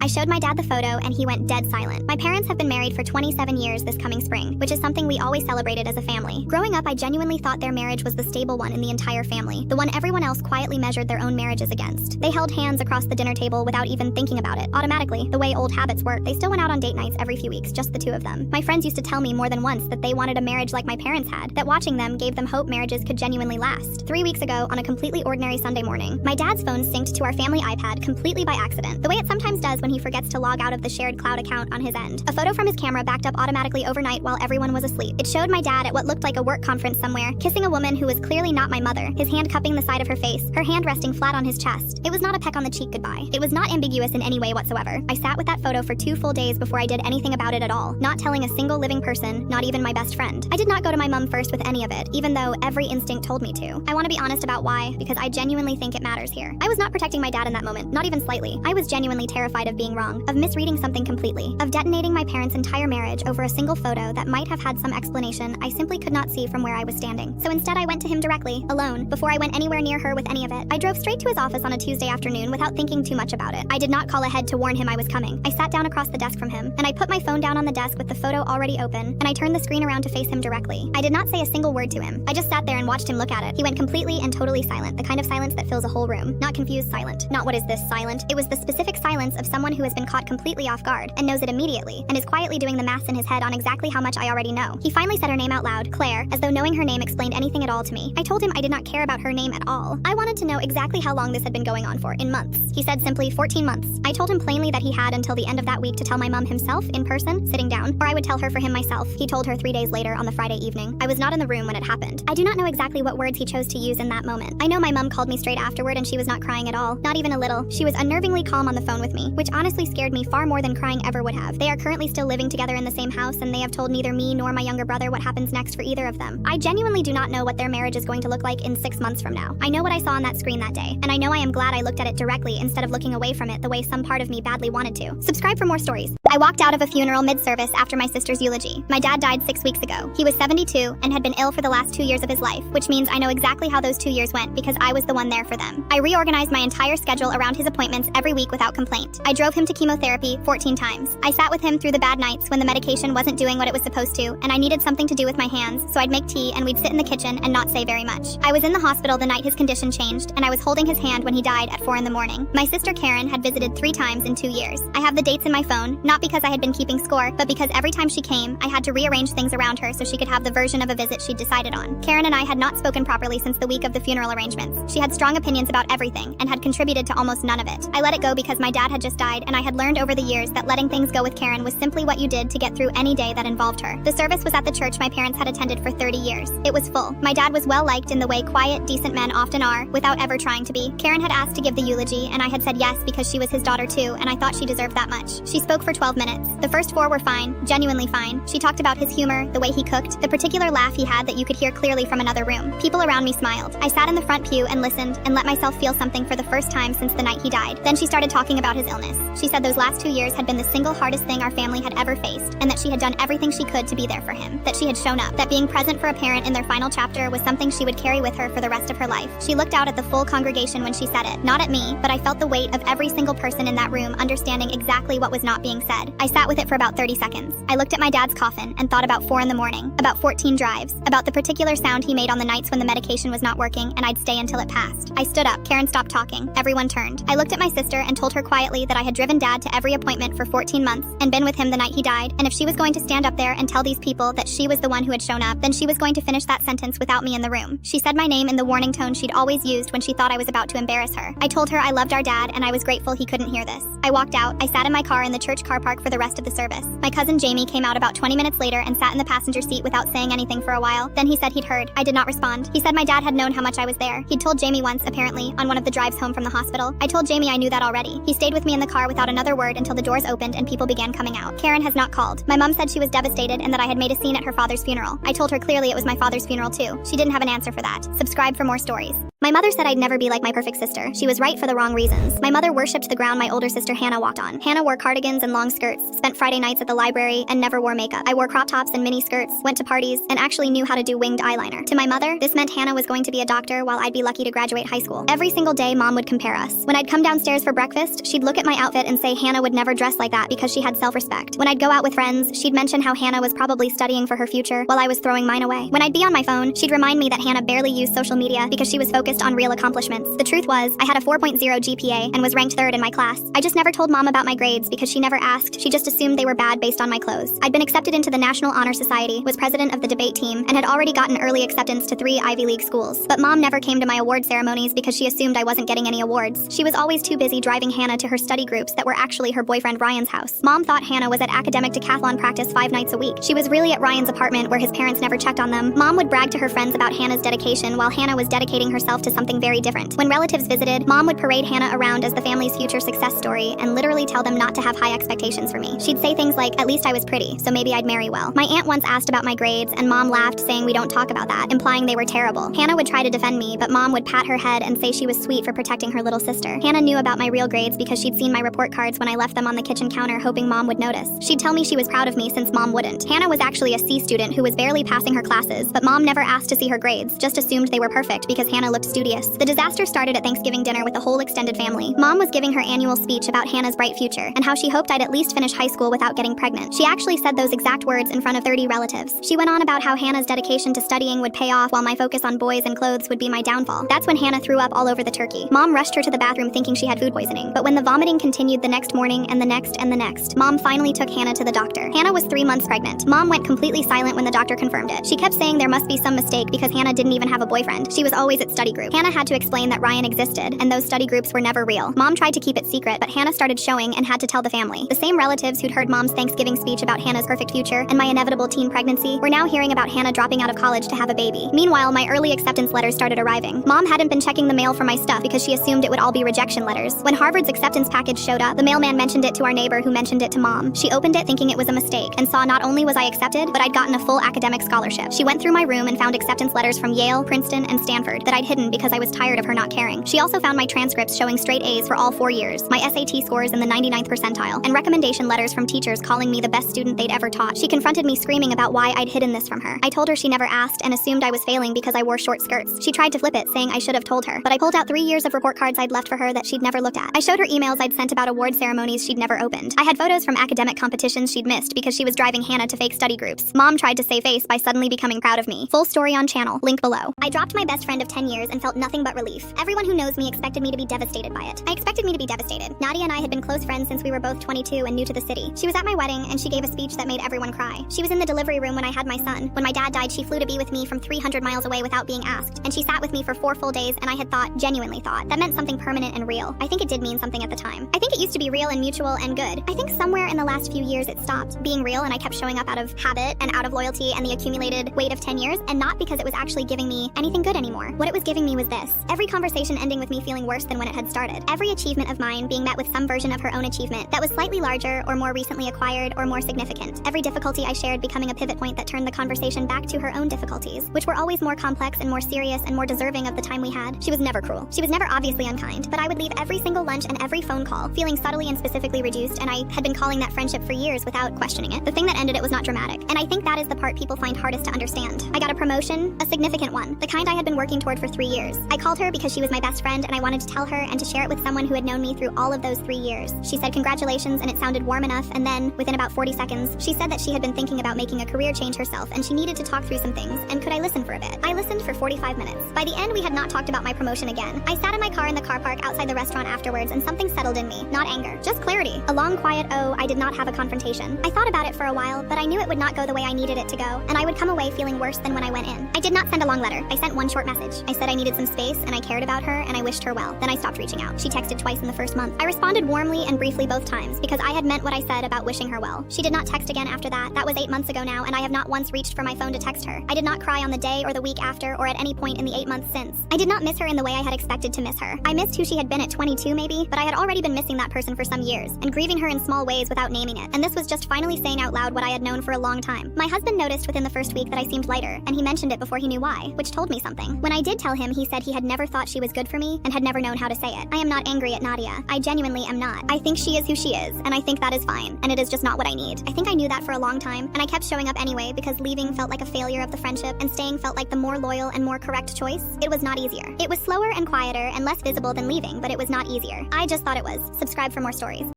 I showed my dad the photo and he went dead silent. My parents have been married for 27 years this coming spring, which is something we always celebrated as a family. Growing up, I genuinely thought their marriage was the stable one in the entire family, the one everyone else quietly measured their own marriages against. They held hands across the dinner table without even thinking about it. Automatically, the way old habits work, they still went out on date nights every few weeks, just the two of them. My friends used to tell me more than once that they wanted a marriage like my parents had, that watching them gave them hope marriages could genuinely last. 3 weeks ago, on a completely ordinary Sunday morning, my dad's phone synced to our family iPad completely by accident, the way it sometimes does when he forgets to log out of the shared cloud account on his end. A photo from his camera backed up automatically overnight while everyone was asleep. It showed my dad at what looked like a work conference somewhere, kissing a woman who was clearly not my mother, his hand cupping the side of her face, her hand resting flat on his chest. It was not a peck on the cheek goodbye. It was not ambiguous in any way whatsoever. I sat with that photo for 2 full days before I did anything about it at all, not telling a single living person, not even my best friend. I did not go to my mom first with any of it, even though every instinct told me to. I want to be honest about why, because I genuinely think it matters here. I was not protecting my dad in that moment, not even slightly. I was genuinely terrified of being wrong, of misreading something completely, of detonating my parents' entire marriage over a single photo that might have had some explanation I simply could not see from where I was standing. So instead I went to him directly, alone, before I went anywhere near her with any of it. I drove straight to his office on a Tuesday afternoon without thinking too much about it. I did not call ahead to warn him I was coming. I sat down across the desk from him, and I put my phone down on the desk with the photo already open, and I turned the screen around to face him directly. I did not say a single word to him. I just sat there and watched him look at it. He went completely and totally silent, the kind of silence that fills a whole room. Not confused silent. Not what is this silent. It was the specific silence of someone who has been caught completely off guard and knows it immediately, and is quietly doing the maths in his head on exactly how much I already know. He finally said her name out loud, Claire, as though knowing her name explained anything at all to me. I told him I did not care about her name at all. I wanted to know exactly how long this had been going on for, in months. He said simply 14 months. I told him plainly that he had until the end of that week to tell my mom himself, in person, sitting down, or I would tell her for him myself. He told her 3 days later on the Friday evening. I was not in the room when it happened. I do not know exactly what words he chose to use in that moment. I know my mom called me straight afterward and she was not crying at all. Not even a little. She was unnervingly calm on the phone with me, which honestly scared me far more than crying ever would have. They are currently still living together in the same house, and they have told neither me nor my younger brother what happens next for either of them. I genuinely do not know what their marriage is going to look like in 6 months from now. I know what I saw on that screen that day, and I know I am glad I looked at it directly instead of looking away from it the way some part of me badly wanted to. Subscribe for more stories. I walked out of a funeral mid-service after my sister's eulogy. My dad died 6 weeks ago. He was 72 and had been ill for the last 2 years of his life, which means I know exactly how those 2 years went because I was the one there for them. I reorganized my entire schedule around his appointments every week without complaint. I drove him to chemotherapy 14 times. I sat with him through the bad nights when the medication wasn't doing what it was supposed to, and I needed something to do with my hands, so I'd make tea and we'd sit in the kitchen and not say very much. I was in the hospital the night his condition changed, and I was holding his hand when he died at 4 in the morning. My sister Karen had visited 3 times in 2 years. I have the dates in my phone, not because I had been keeping score, but because every time she came, I had to rearrange things around her so she could have the version of a visit she'd decided on. Karen and I had not spoken properly since the week of the funeral arrangements. She had strong opinions about everything and had contributed to almost none of it. I let it go because my dad had just died, and I had learned over the years that letting things go with Karen was simply what you did to get through any day that involved her. The service was at the church my parents had attended for 30 years. It was full. My dad was well liked in the way quiet, decent men often are, without ever trying to be. Karen had asked to give the eulogy, and I had said yes because she was his daughter too, and I thought she deserved that much. She spoke for 12 minutes. The first 4 were fine, genuinely fine. She talked about his humor, the way he cooked, the particular laugh he had that you could hear clearly from another room. People around me smiled. I sat in the front pew and listened and let myself feel something for the first time since the night he died. Then she started talking about his illness. She said those last 2 years had been the single hardest thing our family had ever faced, and that she had done everything she could to be there for him, that she had shown up, that being present for a parent in their final chapter was something she would carry with her for the rest of her life. She looked out at the full congregation when she said it, not at me, but I felt the weight of every single person in that room understanding exactly what was not being said. I sat with it for about 30 seconds. I looked at my dad's coffin and thought about 4 in the morning, about 14 drives, about the particular sound he made on the nights when the medication was not working and I'd stay until it passed. I stood up. Karen stopped talking. Everyone turned. I looked at my sister and told her quietly that I had driven dad to every appointment for 14 months and been with him the night he died, and if she was going to stand up there and tell these people that she was the one who had shown up, then she was going to finish that sentence without me in the room. She said my name in the warning tone she'd always used when she thought I was about to embarrass her. I told her I loved our dad and I was grateful he couldn't hear this. I walked out. I sat in my car in the church car park for the rest of the service. My cousin Jamie came out about 20 minutes later and sat in the passenger seat without saying anything for a while. Then he said he'd heard. I did not respond. He said my dad had known how much I was there. He'd told Jamie once, apparently, on one of the drives home from the hospital. I told Jamie I knew that already. He stayed with me in the car without another word until the doors opened and people began coming out. Karen has not called. My mom said she was devastated and that I had made a scene at her father's funeral. I told her clearly it was my father's funeral too. She didn't have an answer for that. Subscribe for more stories. My mother said I'd never be like my perfect sister. She was right for the wrong reasons. My mother worshipped the ground my older sister Hannah walked on. Hannah wore cardigans and long skirts, spent Friday nights at the library, and never wore makeup. I wore crop tops and mini skirts, went to parties, and actually knew how to do winged eyeliner. To my mother, this meant Hannah was going to be a doctor while I'd be lucky to graduate high school. Every single day, Mom would compare us. When I'd come downstairs for breakfast, she'd look at my outfit and say Hannah would never dress like that because she had self-respect. When I'd go out with friends, she'd mention how Hannah was probably studying for her future while I was throwing mine away. When I'd be on my phone, she'd remind me that Hannah barely used social media because she was focused on real accomplishments. The truth was, I had a 4.0 GPA and was ranked 3rd in my class. I just never told Mom about my grades because she never asked. She just assumed they were bad based on my clothes. I'd been accepted into the National Honor Society, was president of the debate team, and had already gotten early acceptance to 3 Ivy League schools. But Mom never came to my award ceremonies because she assumed I wasn't getting any awards. She was always too busy driving Hannah to her study groups that were actually her boyfriend Ryan's house. Mom thought Hannah was at academic decathlon practice 5 nights a week. She was really at Ryan's apartment where his parents never checked on them. Mom would brag to her friends about Hannah's dedication while Hannah was dedicating herself to something very different. When relatives visited, Mom would parade Hannah around as the family's future success story and literally tell them not to have high expectations for me. She'd say things like, "At least I was pretty, so maybe I'd marry well." My aunt once asked about my grades, and Mom laughed, saying we don't talk about that, implying they were terrible. Hannah would try to defend me, but Mom would pat her head and say she was sweet for protecting her little sister. Hannah knew about my real grades because she'd seen my report cards when I left them on the kitchen counter, hoping Mom would notice. She'd tell me she was proud of me since Mom wouldn't. Hannah was actually a C student who was barely passing her classes, but Mom never asked to see her grades, just assumed they were perfect because Hannah looked studious. The disaster started at Thanksgiving dinner with the whole extended family. Mom was giving her annual speech about Hannah's bright future and how she hoped I'd at least finish high school without getting pregnant. She actually said those exact words in front of 30 relatives. She went on about how Hannah's dedication to studying would pay off while my focus on boys and clothes would be my downfall. That's when Hannah threw up all over the turkey. Mom rushed her to the bathroom thinking she had food poisoning, but when the vomiting continued the next morning and the next and the next, Mom finally took Hannah to the doctor. Hannah was 3 months pregnant. Mom went completely silent when the doctor confirmed it. She kept saying there must be some mistake because Hannah didn't even have a boyfriend. She was always at study group. Hannah had to explain that Ryan existed, and those study groups were never real. Mom tried to keep it secret, but Hannah started showing and had to tell the family. The same relatives who'd heard Mom's Thanksgiving speech about Hannah's perfect future and my inevitable teen pregnancy were now hearing about Hannah dropping out of college to have a baby. Meanwhile, my early acceptance letters started arriving. Mom hadn't been checking the mail for my stuff because she assumed it would all be rejection letters. When Harvard's acceptance package showed up, the mailman mentioned it to our neighbor who mentioned it to Mom. She opened it thinking it was a mistake and saw not only was I accepted, but I'd gotten a full academic scholarship. She went through my room and found acceptance letters from Yale, Princeton, and Stanford that I'd hidden because I was tired of her not caring. She also found my transcripts showing straight A's for all 4 years, my SAT scores in the 99th percentile, and recommendation letters from teachers calling me the best student they'd ever taught. She confronted me screaming about why I'd hidden this from her. I told her she never asked and assumed I was failing because I wore short skirts. She tried to flip it, saying I should have told her, but I pulled out 3 years of report cards I'd left for her that she'd never looked at. I showed her emails I'd sent about award ceremonies she'd never opened. I had photos from academic competitions she'd missed because she was driving Hannah to fake study groups. Mom tried to save face by suddenly becoming proud of me. Full story on channel, link below. I dropped my best friend of 10 years and felt nothing but relief. Everyone who knows me expected me to be devastated by it. I expected me to be devastated. Nadia and I had been close friends since we were both 22 and new to the city. She was at my wedding and she gave a speech that made everyone cry. She was in the delivery room when I had my son. When my dad died, she flew to be with me from 300 miles away without being asked. And she sat with me for 4 full days, and I had thought, genuinely thought, that meant something permanent and real. I think it did mean something at the time. I think it used to be real and mutual and good. I think somewhere in the last few years it stopped being real and I kept showing up out of habit and out of loyalty and the accumulated weight of 10 years, and not because it was actually giving me anything good anymore. What it was giving me was this. Every conversation ending with me feeling worse than when it had started. Every achievement of mine being met with some version of her own achievement that was slightly larger or more recently acquired or more significant. Every difficulty I shared becoming a pivot point that turned the conversation back to her own difficulties, which were always more complex and more serious and more deserving of the time we had. She was never cruel. She was never obviously unkind, but I would leave every single lunch and every phone call feeling subtly and specifically reduced, and I had been calling that friendship for years without questioning it. The thing that ended it was not dramatic, and I think that is the part people find hardest to understand. I got a promotion, a significant one, the kind I had been working toward for 3 years. I called her because she was my best friend and I wanted to tell her and to share it with someone who had known me through all of those 3 years. She said congratulations and it sounded warm enough, and then, within about 40 seconds, she said that she had been thinking about making a career change herself and she needed to talk through some things, and could I listen for a bit. I listened for 45 minutes. By the end, we had not talked about my promotion again. I sat in my car in the car park outside the restaurant afterwards, and something settled in me. Not anger, just clarity. A long, quiet, oh, I did not have a confrontation. I thought about it for a while, but I knew it would not go the way I needed it to go, and I would come away feeling worse than when I went in. I did not send a long letter. I sent one short message. I said I needed some space, and I cared about her, and I wished her well. Then I stopped reaching out. She texted twice in the first month. I responded warmly and briefly both times, because I had meant what I said about wishing her well. She did not text again after that. That was 8 months ago now, and I have not once reached for my phone to text her. I did not cry on the day or the week after or at any point in the 8 months since. I did not miss her in the way I had expected to miss her. I missed who she had been at 22 maybe, but I had already been missing that person for some years, and grieving her in small ways without naming it. And this was just finally saying out loud what I had known for a long time. My husband noticed within the first week that I seemed lighter, and he mentioned it before he knew why, which told me something. When I did tell him, he said he had never thought she was good for me and had never known how to say it. I am not angry at Nadia. I genuinely am not. I think she is who she is, and I think that is fine, and it is just not what I need. I think I knew that for a long time, and I kept showing up anyway because leaving felt like a failure of the friendship and staying felt like the more loyal and more correct choice. It was not easier. It was slower and quieter and less visible than leaving, but it was not easier. I just thought it was. Subscribe for more stories.